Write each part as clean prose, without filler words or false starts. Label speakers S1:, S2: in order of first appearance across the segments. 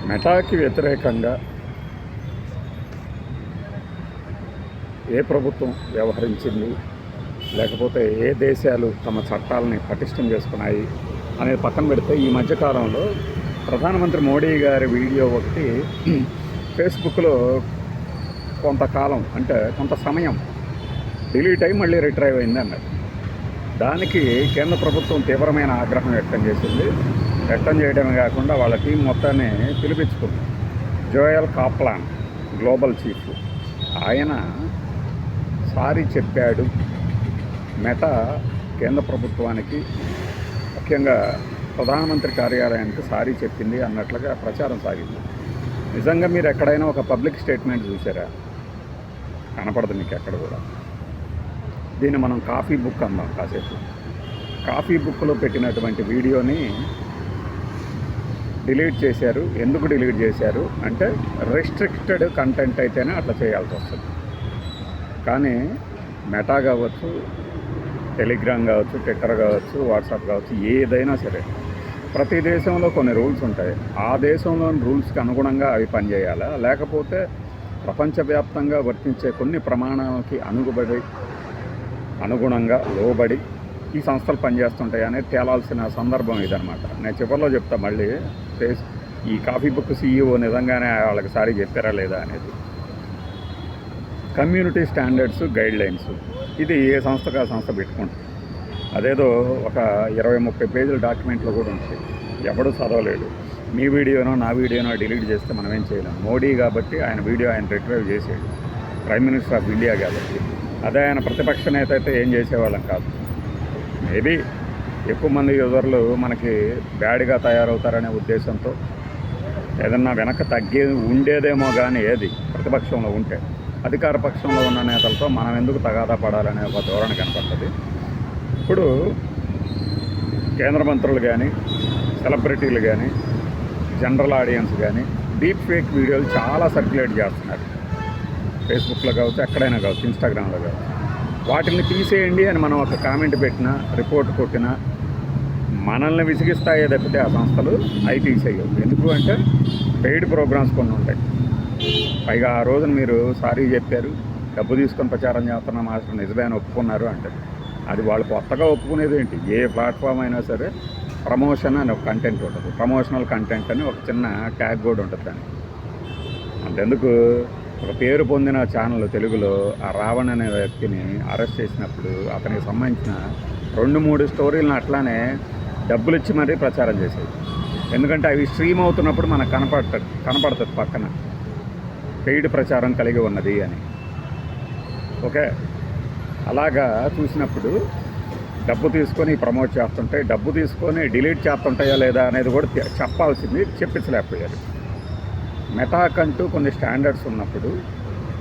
S1: మెటాకి వ్యతిరేకంగా ఏ ప్రభుత్వం వ్యవహరించింది, లేకపోతే ఏ దేశాలు తమ చట్టాలని పటిష్టం చేసుకున్నాయి అనేది పక్కన పెడితే, ఈ మధ్యకాలంలో ప్రధానమంత్రి మోడీ గారి వీడియో ఒకటి ఫేస్బుక్లో కొంతకాలం అంటే కొంత సమయం డిలీట్ అయ్యి మళ్ళీ రిట్రైవ్ అయింది అన్నారు. దానికి కేంద్ర ప్రభుత్వం తీవ్రమైన ఆగ్రహం వ్యక్తం చేసింది. వ్యక్తం చేయడమే కాకుండా వాళ్ళ టీం మొత్తాన్ని పిలిపించుకుంది. జోయల్ కాప్లాన్ గ్లోబల్ చీఫ్, ఆయన సారీ చెప్పాడు. మెటా కేంద్ర ప్రభుత్వానికి, ముఖ్యంగా ప్రధానమంత్రి కార్యాలయానికి సారీ చెప్పింది అన్నట్లుగా ప్రచారం సాగింది. నిజంగా మీరు ఎక్కడైనా ఒక పబ్లిక్ స్టేట్మెంట్ చూసారా? కనపడదు మీకు ఎక్కడ కూడా. దీన్ని మనం కాఫీ బుక్ అందాం కాసేపు. కాఫీ బుక్లో పెట్టినటువంటి వీడియోని డిలీట్ చేశారు. ఎందుకు డిలీట్ చేశారు అంటే, రెస్ట్రిక్టెడ్ కంటెంట్ అయితేనే అట్లా చేయాల్సి వస్తుంది. కానీ మెటా కావచ్చు, టెలిగ్రామ్ కావచ్చు, ట్విట్టర్ కావచ్చు, వాట్సాప్ కావచ్చు, ఏదైనా సరే ప్రతి దేశంలో కొన్ని రూల్స్ ఉంటాయి. ఆ దేశంలోని రూల్స్కి అనుగుణంగా అవి పనిచేయాలా, లేకపోతే ప్రపంచవ్యాప్తంగా వర్తించే కొన్ని ప్రమాణాలకి అనుగుణంగా లోబడి ఈ సంస్థలు పనిచేస్తుంటాయి అనేది తేలాల్సిన సందర్భం ఇదనమాట. నేను చివరిలో చెప్తా మళ్ళీ ఈ కాఫీ బుక్ సీఈఓ నిజంగానే వాళ్ళకి సారీ చెప్పారా లేదా అనేది. కమ్యూనిటీ స్టాండర్డ్స్, గైడ్లైన్స్, ఇది ఏ సంస్థకు ఆ సంస్థ పెట్టుకుంటుంది. అదేదో ఒక 20-30 పేజీల డాక్యుమెంట్లో కూడా ఉంటుంది. ఎవడు చదవలేడు. మీ వీడియోనో నా వీడియోనో డిలీట్ చేస్తే మనం ఏం చేయలేం. మోడీ కాబట్టి ఆయన వీడియో ఆయన రిట్రైవ్ చేసేది, ప్రైమ్ మినిస్టర్ ఆఫ్ ఇండియా కాబట్టి. అదే ఆయన ప్రతిపక్ష నేత అయితే ఏం చేసేవాళ్ళం కాదు. మేబీ ఎక్కువ మంది యూజర్లు మనకి బ్యాడ్గా తయారవుతారనే ఉద్దేశంతో ఏదన్నా వెనక ఉండేదేమో. కానీ ఏది ప్రతిపక్షంలో ఉంటే, అధికార పక్షంలో ఉన్న నేతలతో మనం ఎందుకు తగాదా పడాలనే ఒక ధోరణి కనపడుతుంది. ఇప్పుడు కేంద్ర మంత్రులు కానీ, సెలబ్రిటీలు కానీ, జనరల్ ఆడియన్స్ కానీ డీప్ ఫేక్ వీడియోలు చాలా సర్క్యులేట్ చేస్తున్నారు. ఫేస్బుక్లో కావచ్చు, ఎక్కడైనా కావచ్చు, ఇన్స్టాగ్రామ్లో కావచ్చు. వాటిని తీసేయండి అని మనం ఒక కామెంట్ పెట్టినా, రిపోర్ట్ కొట్టినా మనల్ని విసిగిస్తాయే తప్పితే ఆ సంస్థలు అవి తీసేయవు. ఎందుకు అంటే పెయిడ్ ప్రోగ్రామ్స్ కొన్ని ఉంటాయి. పైగా ఆ రోజున మీరు సారీ చెప్పారు, డబ్బు తీసుకొని ప్రచారం చేస్తున్న మాస్టర్ నిజమే అని ఒప్పుకున్నారు అంటే, అది వాళ్ళు కొత్తగా ఒప్పుకునేది ఏంటి? ఏ ప్లాట్ఫామ్ అయినా సరే ప్రమోషన్ అని ఒక కంటెంట్ ఉంటుంది, ప్రమోషనల్ కంటెంట్ అని ఒక చిన్న ట్యాగ్ కూడా ఉంటుంది దానికి. అంతెందుకు, ఒక పేరు పొందిన ఛానల్ తెలుగులో ఆ రావణ్ అనే వ్యక్తిని అరెస్ట్ చేసినప్పుడు అతనికి సంబంధించిన 2-3 స్టోరీలను అట్లానే డబ్బులు ఇచ్చి మరీ ప్రచారం చేసేది. ఎందుకంటే అవి స్ట్రీమ్ అవుతున్నప్పుడు మనకు కనపడుతుంది పక్కన పెయిడ్ ప్రచారం కలిగి ఉన్నది అని. ఓకే, అలాగా చూసినప్పుడు డబ్బు తీసుకొని ప్రమోట్ చేస్తుంటాయి, డబ్బు తీసుకొని డిలీట్ చేస్తుంటాయా లేదా అనేది కూడా చెప్పాల్సింది, చెప్పించలేకపోయారు. మెటాకంటూ కొన్ని స్టాండర్డ్స్ ఉన్నప్పుడు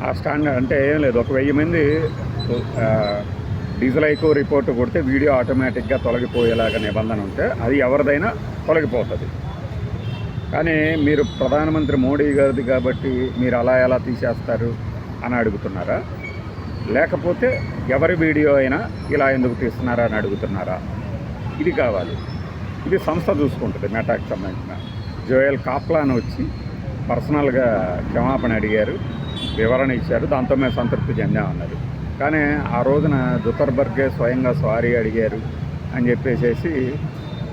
S1: ఆ స్టాండర్డ్ అంటే ఏం లేదు, ఒక 1000 మంది డిజలైక్ రిపోర్ట్ కొడితే వీడియో ఆటోమేటిక్గా తొలగిపోయేలాగా నిబంధన ఉంటే అది ఎవరిదైనా తొలగిపోతుంది. కానీ మీరు ప్రధానమంత్రి మోడీ గారిది కాబట్టి మీరు అలా ఎలా తీసేస్తారు అని అడుగుతున్నారా, లేకపోతే ఎవరి వీడియో అయినా ఇలా ఎందుకు తీస్తున్నారా అని అడుగుతున్నారా? ఇది కావాలి. ఇది సంస్థ చూసుకుంటుంది. మెటాకి సంబంధించిన జోయల్ కాప్లాన్ వచ్చి పర్సనల్గా క్షమాపణ అడిగారు, వివరణ ఇచ్చారు, దాంతో మేము సంతృప్తి చెందామన్నారు. కానీ ఆ రోజున జుకర్బర్గే స్వయంగా సారీ అడిగారు అని చెప్పేసి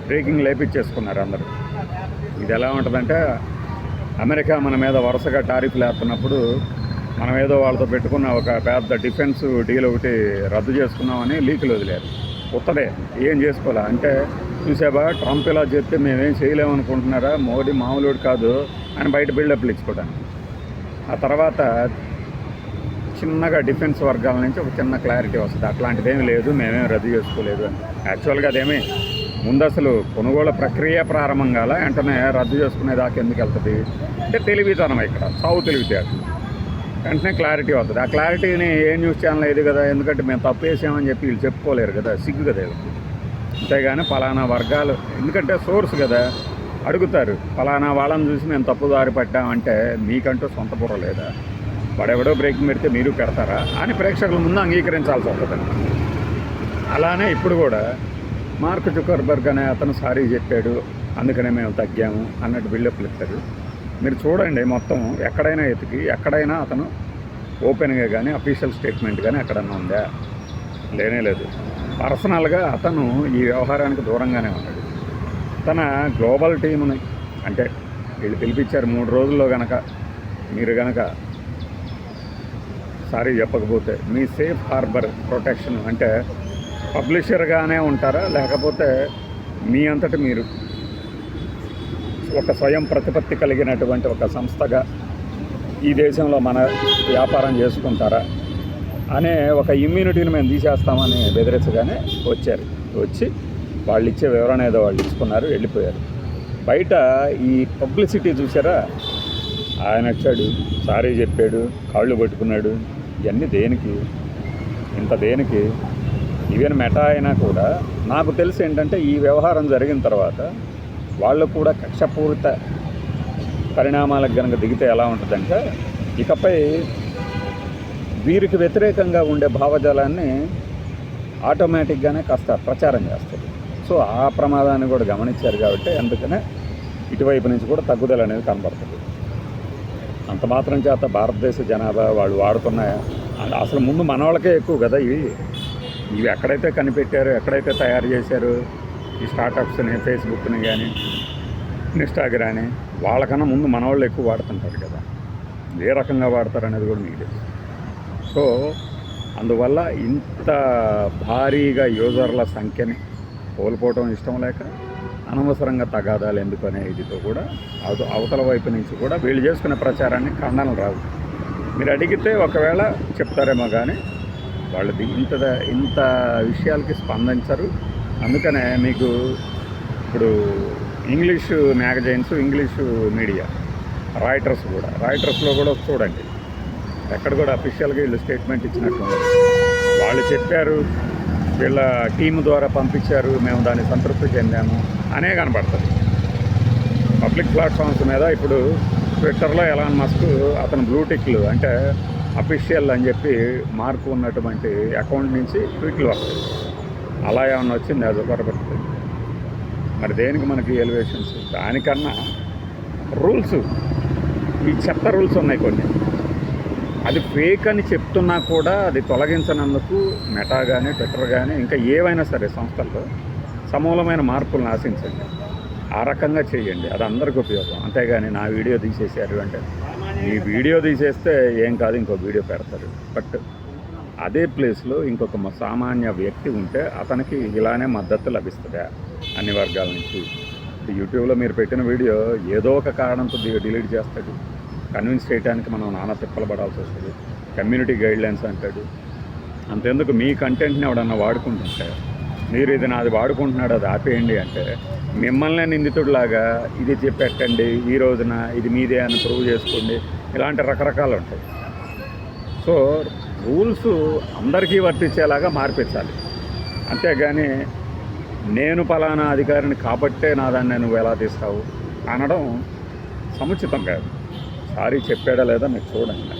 S1: బ్రేకింగ్ లేపించేసుకున్నారు అందరూ. ఇది ఎలా ఉంటుందంటే, అమెరికా మన మీద వరుసగా టారిఫ్లు వేస్తున్నప్పుడు మనం ఏదో వాళ్ళతో పెట్టుకున్న ఒక పెద్ద డిఫెన్స్ డీల్ ఒకటి రద్దు చేసుకున్నామని లీకులు వదిలేరు. ఉత్తరే ఏం చేసుకోలే అంటే, చూసావా ట్రంప్ ఇలా చెప్తే మేమేం చేయలేమనుకుంటున్నారా, మోడీ మామూలుడు కాదు అని బయట బిల్డప్లు ఇచ్చుకోవడానికి. ఆ తర్వాత చిన్నగా డిఫెన్స్ వర్గాల నుంచి ఒక చిన్న క్లారిటీ వస్తుంది, అట్లాంటిదేమీ లేదు, మేమేం రద్దు చేసుకోలేదు అని. యాక్చువల్గా అదేమీ ముందు అసలు కొనుగోలు ప్రక్రియ ప్రారంభం కాల, వెంటనే రద్దు చేసుకునేదాకా ఎందుకు వెళ్తుంది అంటే తెలివితనం. ఇక్కడ సాగు తెలివితేటలు. వెంటనే క్లారిటీ వస్తుంది. ఆ క్లారిటీని ఏ న్యూస్ ఛానల్ ఏది కదా, ఎందుకంటే మేము తప్పు వేసామని చెప్పి వీళ్ళు చెప్పుకోలేరు కదా, సిగ్గు కదా వీళ్ళకి. అంతేగాని ఫలానా వర్గాలు, ఎందుకంటే సోర్స్ కదా, అడుగుతారు ఫలానా వాళ్ళని చూసి మేము తప్పుదారి పట్టామంటే మీకంటూ సొంత బుర్ర లేదా, వాడెవడో బ్రేకింగ్ పెడితే మీరు పెడతారా అని ప్రేక్షకుల ముందు అంగీకరించాల్సి వస్తుంది. అలానే ఇప్పుడు కూడా మార్క్ జుకర్బర్గ్ అనే అతను సారీ చెప్పాడు, అందుకనే మేము తగ్గాము అన్నట్టు బిల్డప్లు ఇస్తారు. మీరు చూడండి మొత్తం ఎక్కడైనా ఎతికి ఎక్కడైనా అతను ఓపెన్గా కానీ అఫీషియల్ స్టేట్మెంట్ కానీ ఎక్కడన్నా ఉందా? లేనే లేదు. పర్సనల్గా అతను ఈ వ్యవహారానికి దూరంగానే ఉన్నాడు. తన గ్లోబల్ టీముని అంటే వీళ్ళు పిలిపించారు 3 రోజుల్లో కనుక మీరు కనుక సారీ చెప్పకపోతే మీ సేఫ్ హార్బర్ ప్రొటెక్షన్ అంటే పబ్లిషర్గానే ఉంటారా, లేకపోతే మీ అంతటి మీరు ఒక స్వయం ప్రతిపత్తి కలిగినటువంటి ఒక సంస్థగా ఈ దేశంలో మన వ్యాపారం చేసుకుంటారా అనే ఒక ఇమ్యూనిటీని మేము తీసేస్తామని బెదిరించగానే వచ్చి వాళ్ళు ఇచ్చే వివరణ ఏదో వాళ్ళు ఇచ్చుకున్నారు, వెళ్ళిపోయారు. బయట ఈ పబ్లిసిటీ చూసారా? ఆయన వచ్చాడు, సారీ చెప్పాడు, కాళ్ళు పట్టుకున్నాడు. ఇవన్నీ దేనికి? ఇంత దేనికి? ఈవెన్ మెటా అయినా కూడా నాకు తెలిసి ఏంటంటే ఈ వ్యవహారం జరిగిన తర్వాత వాళ్ళు కూడా కక్షపూరిత పరిణామాలకు కనుక దిగితే ఎలా ఉంటుందంటే ఇకపై వీరికి వ్యతిరేకంగా ఉండే భావజాలాన్ని ఆటోమేటిక్గానే కాస్త ప్రచారం చేస్తారు. సో ఆ ప్రమాదాన్ని కూడా గమనించారు కాబట్టి అందుకనే ఇటువైపు నుంచి కూడా తగ్గుదల అనేది కనబడుతుంది. అంత మాత్రం చేత భారతదేశ జనాభా వాళ్ళు వాడుతున్న అసలు ముందు మన వాళ్ళకే ఎక్కువ కదా ఇవి ఎక్కడైతే కనిపెట్టారో, ఎక్కడైతే తయారు చేశారో ఈ స్టార్టప్స్ని, ఫేస్బుక్ని కానీ ఇన్స్టాగ్రామ్ని, వాళ్ళకన్నా ముందు మన వాళ్ళు ఎక్కువ వాడుతుంటారు కదా. ఏ రకంగా వాడతారు అనేది కూడా మీకు తెలుసు. సో అందువల్ల ఇంత భారీగా యూజర్ల సంఖ్యని కోల్పోవటం ఇష్టం లేక అనవసరంగా తగాదాలు ఎందుకు అనే ఇదితో కూడా అవతల వైపు నుంచి కూడా వీళ్ళు చేసుకునే ప్రచారాన్ని ఖండనలు రావు. మీరు అడిగితే ఒకవేళ చెప్తారేమో కానీ వాళ్ళు ఇంత విషయాలకి స్పందించరు. అందుకనే మీకు ఇప్పుడు ఇంగ్లీషు మ్యాగజైన్స్, ఇంగ్లీషు మీడియా, రాయిటర్స్లో కూడా చూడండి, ఎక్కడ కూడా అఫీషియల్గా వీళ్ళు స్టేట్మెంట్ ఇచ్చినట్టు వాళ్ళు చెప్పారు, వీళ్ళ టీం ద్వారా పంపించారు, మేము దాన్ని సంతృప్తి చెందాము అనే కనపడుతుంది. పబ్లిక్ ప్లాట్ఫామ్స్ మీద ఇప్పుడు ట్విట్టర్లో ఎలాన్ మస్క్ అతను బ్లూటిక్లు అంటే అఫీషియల్ అని చెప్పి మార్కు ఉన్నటువంటి అకౌంట్ నుంచి ట్వీట్లు వస్తాయి. అలా ఏమన్నా వచ్చింది అది పొరపడుతుంది. మరి దేనికి మనకి ఎలివేషన్స్? దానికన్నా రూల్స్, ఈ చెత్త రూల్స్ ఉన్నాయి కొన్ని. అది ఫేక్ అని చెప్తున్నా కూడా అది తొలగించనందుకు మెటా కానీ, ట్విట్టర్ కానీ, ఇంకా ఏవైనా సరే సంస్థల్లో సమూలమైన మార్పులను ఆశించండి. ఆ రకంగా చేయండి, అది అందరికీ ఉపయోగం. అంతేగాని నా వీడియో తీసేశారు అంటే ఈ వీడియో తీసేస్తే ఏం కాదు, ఇంకో వీడియో పెడతారు. బట్ అదే ప్లేస్లో ఇంకొక సామాన్య వ్యక్తి ఉంటే అతనికి ఇలానే మద్దతు లభిస్తుందా అన్ని వర్గాల నుంచి? యూట్యూబ్లో మీరు పెట్టిన వీడియో ఏదో ఒక కారణంతో డిలీట్ చేస్తాడు, కన్విన్స్ చేయడానికి మనం నానా తిప్పలు పడాల్సి వస్తుంది. కమ్యూనిటీ గైడ్లైన్స్ అంటాడు. అంతెందుకు మీ కంటెంట్ని ఎవడన్నా వాడుకుంటుంటే మీరు ఇది నాది వాడుకుంటున్నాడు అది ఆపేయండి అంటే మిమ్మల్నే నిందితుడిలాగా ఇది పెట్టండి, ఈ రోజున ఇది మీదే అని ప్రూవ్ చేసుకోండి, ఇలాంటి రకరకాలు ఉంటాయి. సో రూల్స్ అందరికీ వర్తించేలాగా మార్పించాలి. అంతేగాని నేను పలానా అధికారిని కాబట్టే నా దాన్ని నువ్వు ఎలా తీస్తావు అనడం సముచితం కాదు. సారీ చెప్పాడా లేదా మీరు చూడండి.